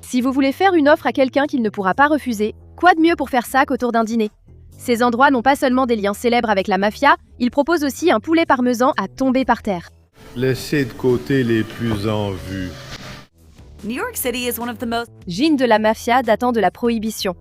Si vous voulez faire une offre à quelqu'un qu'il ne pourra pas refuser, quoi de mieux pour faire ça qu'autour d'un dîner? Ces endroits n'ont pas seulement des liens célèbres avec la mafia, ils proposent aussi un poulet parmesan à tomber par terre. Laissez de côté les plus en vue. New York City is one of the most... Gîne de la mafia datant de la Prohibition.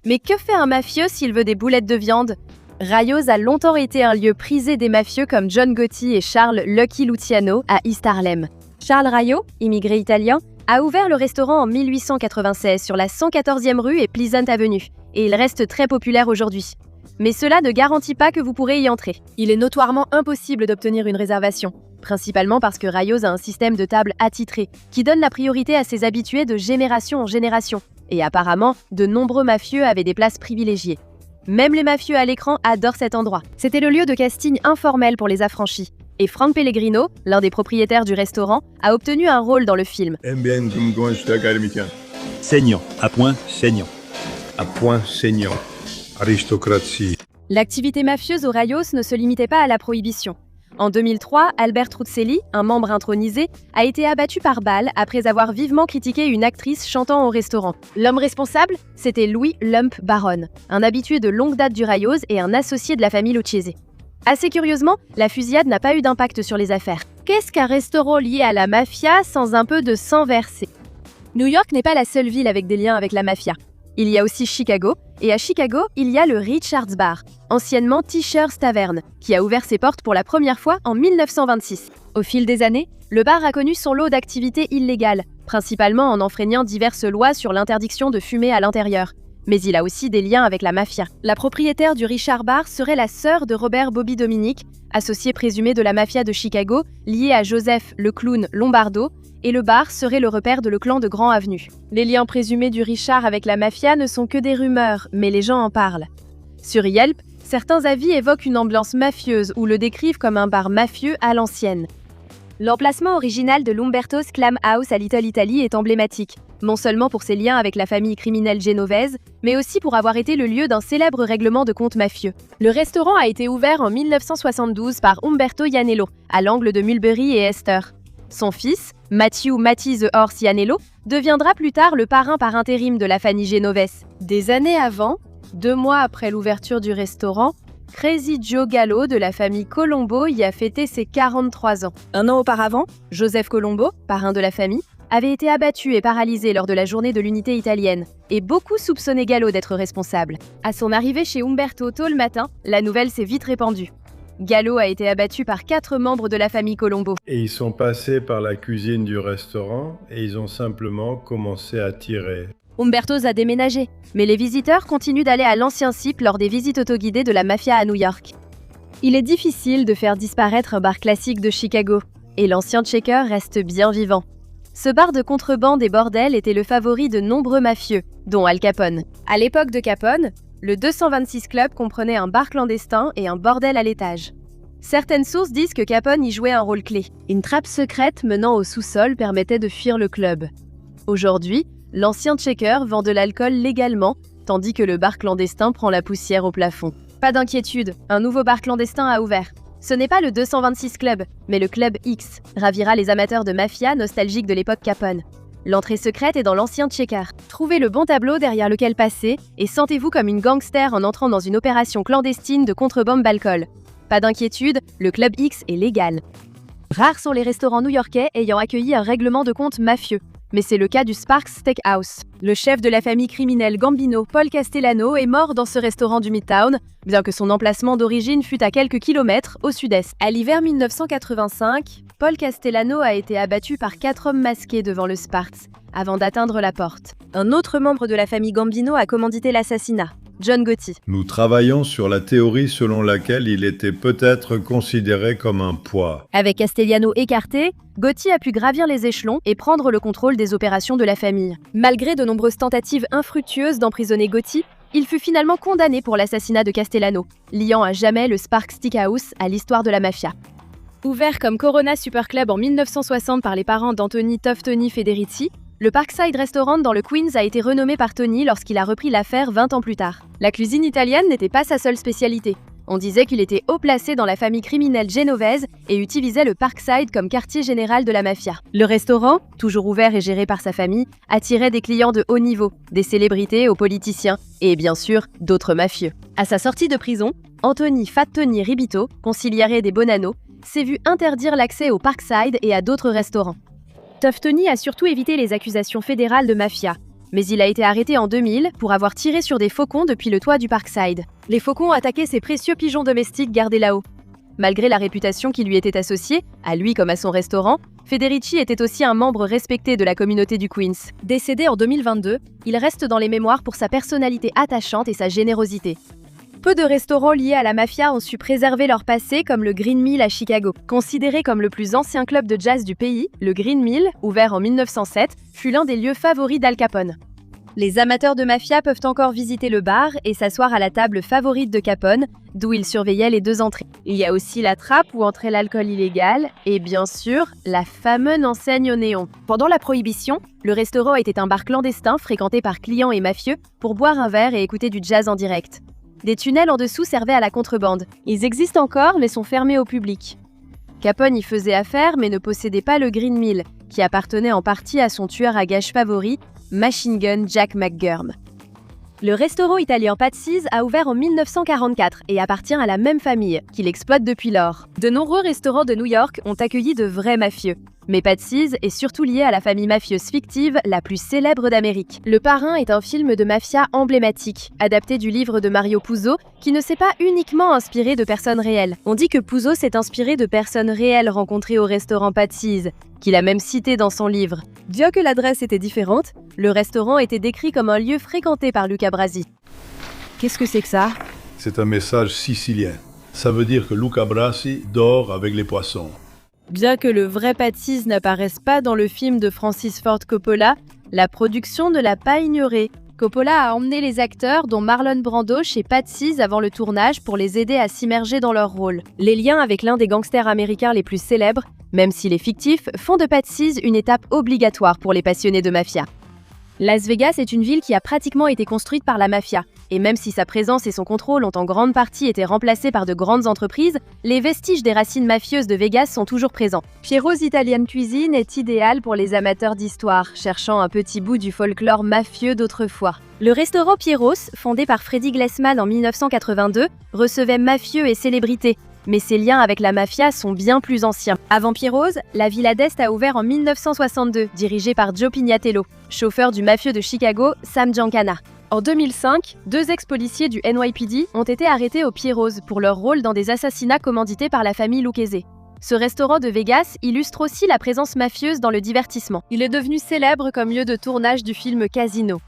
Mais que fait un mafieux s'il veut des boulettes de viande? Raio's a longtemps été un lieu prisé des mafieux comme John Gotti et Charles Lucky Luciano à East Harlem. Charles Raio, immigré italien, a ouvert le restaurant en 1896 sur la 114e rue et Pleasant Avenue, et il reste très populaire aujourd'hui. Mais cela ne garantit pas que vous pourrez y entrer. Il est notoirement impossible d'obtenir une réservation, principalement parce que Raio's a un système de table attitré qui donne la priorité à ses habitués de génération en génération. Et apparemment, de nombreux mafieux avaient des places privilégiées. Même les mafieux à l'écran adorent cet endroit. C'était le lieu de casting informel pour les affranchis. Et Frank Pellegrino, l'un des propriétaires du restaurant, a obtenu un rôle dans le film. Saignant, à point saignant. À point saignant. Aristocratie. L'activité mafieuse au Raio's ne se limitait pas à la prohibition. En 2003, Albert Truzzelli, un membre intronisé, a été abattu par balle après avoir vivement critiqué une actrice chantant au restaurant. L'homme responsable, c'était Louis Lump Baron, un habitué de longue date du Raio's et un associé de la famille Lucchese. Assez curieusement, la fusillade n'a pas eu d'impact sur les affaires. Qu'est-ce qu'un restaurant lié à la mafia sans un peu de sang versé? New York n'est pas la seule ville avec des liens avec la mafia. Il y a aussi Chicago, et à Chicago, il y a le Richard's Bar, anciennement Tischer's Tavern, qui a ouvert ses portes pour la première fois en 1926. Au fil des années, le bar a connu son lot d'activités illégales, principalement en enfreignant diverses lois sur l'interdiction de fumer à l'intérieur. Mais il a aussi des liens avec la mafia. La propriétaire du Richard Bar serait la sœur de Robert Bobby Dominic, associé présumé de la mafia de Chicago, lié à Joseph le clown Lombardo, et le bar serait le repère de le clan de Grand Avenue. Les liens présumés du Richard avec la mafia ne sont que des rumeurs, mais les gens en parlent. Sur Yelp, certains avis évoquent une ambiance mafieuse ou le décrivent comme un bar mafieux à l'ancienne. L'emplacement original de l'Umberto's Clam House à Little Italy est emblématique, non seulement pour ses liens avec la famille criminelle génovaise, mais aussi pour avoir été le lieu d'un célèbre règlement de compte mafieux. Le restaurant a été ouvert en 1972 par Umberto Ianello, à l'angle de Mulberry et Esther. Son fils, Matthew Matty the Horse Ianello, deviendra plus tard le parrain par intérim de la famille génovaise. Des années avant, 2 mois après l'ouverture du restaurant, Crazy Joe Gallo de la famille Colombo y a fêté ses 43 ans. Un an auparavant, Joseph Colombo, parrain de la famille, avait été abattu et paralysé lors de la journée de l'unité italienne, et beaucoup soupçonnaient Gallo d'être responsable. À son arrivée chez Umberto tôt le matin, la nouvelle s'est vite répandue. Gallo a été abattu par 4 membres de la famille Colombo. Et ils sont passés par la cuisine du restaurant et ils ont simplement commencé à tirer. Umberto's a déménagé, mais les visiteurs continuent d'aller à l'ancien site lors des visites autoguidées de la mafia à New York. Il est difficile de faire disparaître un bar classique de Chicago, et l'ancien Checker reste bien vivant. Ce bar de contrebande et bordel était le favori de nombreux mafieux, dont Al Capone. À l'époque de Capone, le 226 Club comprenait un bar clandestin et un bordel à l'étage. Certaines sources disent que Capone y jouait un rôle clé. Une trappe secrète menant au sous-sol permettait de fuir le club. Aujourd'hui, l'ancien Checker vend de l'alcool légalement, tandis que le bar clandestin prend la poussière au plafond. Pas d'inquiétude, un nouveau bar clandestin a ouvert. Ce n'est pas le 226 Club, mais le Club X, ravira les amateurs de mafia nostalgiques de l'époque Capone. L'entrée secrète est dans l'ancien Checker. Trouvez le bon tableau derrière lequel passer et sentez-vous comme une gangster en entrant dans une opération clandestine de contrebande d'alcool. Pas d'inquiétude, le Club X est légal. Rares sont les restaurants new-yorkais ayant accueilli un règlement de compte mafieux. Mais c'est le cas du Sparks Steakhouse. Le chef de la famille criminelle Gambino, Paul Castellano, est mort dans ce restaurant du Midtown, bien que son emplacement d'origine fût à quelques kilomètres au sud-est. À l'hiver 1985, Paul Castellano a été abattu par 4 hommes masqués devant le Sparks, avant d'atteindre la porte. Un autre membre de la famille Gambino a commandité l'assassinat, John Gotti. Nous travaillons sur la théorie selon laquelle il était peut-être considéré comme un poids. Avec Castellano écarté, Gotti a pu gravir les échelons et prendre le contrôle des opérations de la famille. Malgré de nombreuses tentatives infructueuses d'emprisonner Gotti, il fut finalement condamné pour l'assassinat de Castellano, liant à jamais le Sparks Steakhouse à l'histoire de la mafia. Ouvert comme Corona Super Club en 1960 par les parents d'Anthony Tough Tony Federici, le Parkside Restaurant dans le Queens a été renommé par Tony lorsqu'il a repris l'affaire 20 ans plus tard. La cuisine italienne n'était pas sa seule spécialité. On disait qu'il était haut placé dans la famille criminelle génovaise et utilisait le Parkside comme quartier général de la mafia. Le restaurant, toujours ouvert et géré par sa famille, attirait des clients de haut niveau, des célébrités aux politiciens et bien sûr d'autres mafieux. À sa sortie de prison, Anthony Fat Tony Ribito, consigliere des Bonanno, s'est vu interdire l'accès au Parkside et à d'autres restaurants. Tough Tony a surtout évité les accusations fédérales de mafia, mais il a été arrêté en 2000 pour avoir tiré sur des faucons depuis le toit du Parkside. Les faucons attaquaient ces précieux pigeons domestiques gardés là-haut. Malgré la réputation qui lui était associée, à lui comme à son restaurant, Federici était aussi un membre respecté de la communauté du Queens. Décédé en 2022, il reste dans les mémoires pour sa personnalité attachante et sa générosité. Peu de restaurants liés à la mafia ont su préserver leur passé, comme le Green Mill à Chicago. Considéré comme le plus ancien club de jazz du pays, le Green Mill, ouvert en 1907, fut l'un des lieux favoris d'Al Capone. Les amateurs de mafia peuvent encore visiter le bar et s'asseoir à la table favorite de Capone, d'où il surveillait les deux entrées. Il y a aussi la trappe où entrait l'alcool illégal et bien sûr, la fameuse enseigne au néon. Pendant la Prohibition, le restaurant était un bar clandestin fréquenté par clients et mafieux pour boire un verre et écouter du jazz en direct. Des tunnels en dessous servaient à la contrebande. Ils existent encore mais sont fermés au public. Capone y faisait affaire mais ne possédait pas le Green Mill, qui appartenait en partie à son tueur à gages favori, Machine Gun Jack McGurm. Le restaurant italien Patsy's a ouvert en 1944 et appartient à la même famille, qui l'exploite depuis lors. De nombreux restaurants de New York ont accueilli de vrais mafieux. Mais Patsy's est surtout lié à la famille mafieuse fictive la plus célèbre d'Amérique. Le Parrain est un film de mafia emblématique, adapté du livre de Mario Puzo, qui ne s'est pas uniquement inspiré de personnes réelles. On dit que Puzo s'est inspiré de personnes réelles rencontrées au restaurant Patsy's, qu'il a même cité dans son livre. Bien que l'adresse était différente, le restaurant était décrit comme un lieu fréquenté par Luca Brasi. Qu'est-ce que c'est que ça? C'est un message sicilien. Ça veut dire que Luca Brasi dort avec les poissons. Bien que le vrai Patsy's n'apparaisse pas dans le film de Francis Ford Coppola, la production ne l'a pas ignoré. Coppola a emmené les acteurs, dont Marlon Brando, chez Patsy's avant le tournage pour les aider à s'immerger dans leur rôle. Les liens avec l'un des gangsters américains les plus célèbres, même s'il est fictif, font de Patsy's une étape obligatoire pour les passionnés de mafia. Las Vegas est une ville qui a pratiquement été construite par la mafia, et même si sa présence et son contrôle ont en grande partie été remplacés par de grandes entreprises, les vestiges des racines mafieuses de Vegas sont toujours présents. Piero's Italian Cuisine est idéal pour les amateurs d'histoire, cherchant un petit bout du folklore mafieux d'autrefois. Le restaurant Piero's, fondé par Freddy Glessman en 1982, recevait mafieux et célébrités, mais ses liens avec la mafia sont bien plus anciens. Avant Piero's, la Villa d'Est a ouvert en 1962, dirigée par Joe Pignatello, chauffeur du mafieux de Chicago, Sam Giancana. En 2005, 2 ex-policiers du NYPD ont été arrêtés au Piero's pour leur rôle dans des assassinats commandités par la famille Lucchese. Ce restaurant de Vegas illustre aussi la présence mafieuse dans le divertissement. Il est devenu célèbre comme lieu de tournage du film Casino.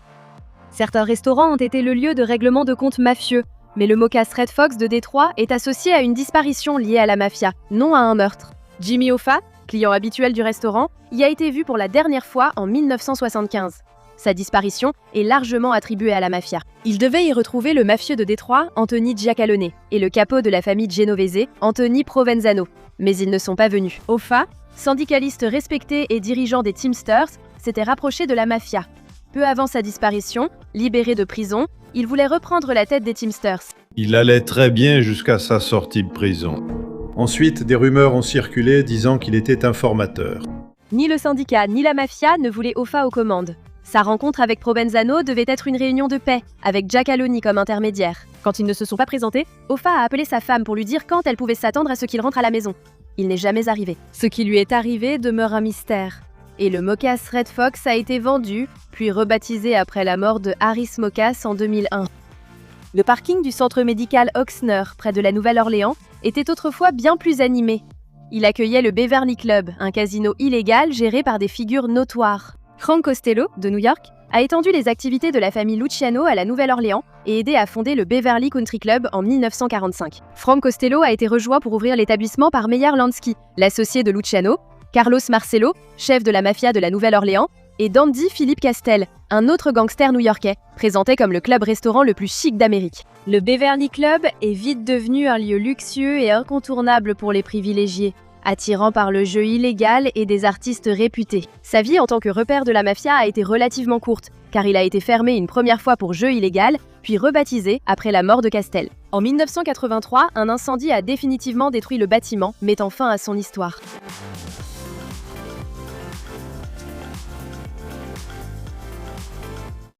Certains restaurants ont été le lieu de règlement de comptes mafieux, mais le Moca's Red Fox de Détroit est associé à une disparition liée à la mafia, non à un meurtre. Jimmy Hoffa, client habituel du restaurant, y a été vu pour la dernière fois en 1975. Sa disparition est largement attribuée à la mafia. Il devait y retrouver le mafieux de Détroit, Anthony Giacalone, et le capot de la famille Genovese, Anthony Provenzano. Mais ils ne sont pas venus. Hoffa, syndicaliste respecté et dirigeant des Teamsters, s'était rapproché de la mafia. Peu avant sa disparition, libéré de prison, il voulait reprendre la tête des Teamsters. Il allait très bien jusqu'à sa sortie de prison. Ensuite, des rumeurs ont circulé disant qu'il était informateur. Ni le syndicat ni la mafia ne voulaient Hoffa aux commandes. Sa rencontre avec Provenzano devait être une réunion de paix, avec Giacalone comme intermédiaire. Quand ils ne se sont pas présentés, Hoffa a appelé sa femme pour lui dire quand elle pouvait s'attendre à ce qu'il rentre à la maison. Il n'est jamais arrivé. Ce qui lui est arrivé demeure un mystère. Et le Moca's Red Fox a été vendu, puis rebaptisé après la mort de Harris Moca's en 2001. Le parking du centre médical Oxner, près de la Nouvelle-Orléans, était autrefois bien plus animé. Il accueillait le Beverly Club, un casino illégal géré par des figures notoires. Frank Costello, de New York, a étendu les activités de la famille Luciano à la Nouvelle-Orléans et aidé à fonder le Beverly Country Club en 1945. Frank Costello a été rejoint pour ouvrir l'établissement par Meyer Lansky, l'associé de Luciano, Carlos Marcello, chef de la mafia de la Nouvelle-Orléans, et Dandy Philippe Castel, un autre gangster new-yorkais, présenté comme le club-restaurant le plus chic d'Amérique. Le Beverly Club est vite devenu un lieu luxueux et incontournable pour les privilégiés, attirant par le jeu illégal et des artistes réputés. Sa vie en tant que repère de la mafia a été relativement courte, car il a été fermé une première fois pour jeu illégal, puis rebaptisé après la mort de Castel. En 1983, un incendie a définitivement détruit le bâtiment, mettant fin à son histoire.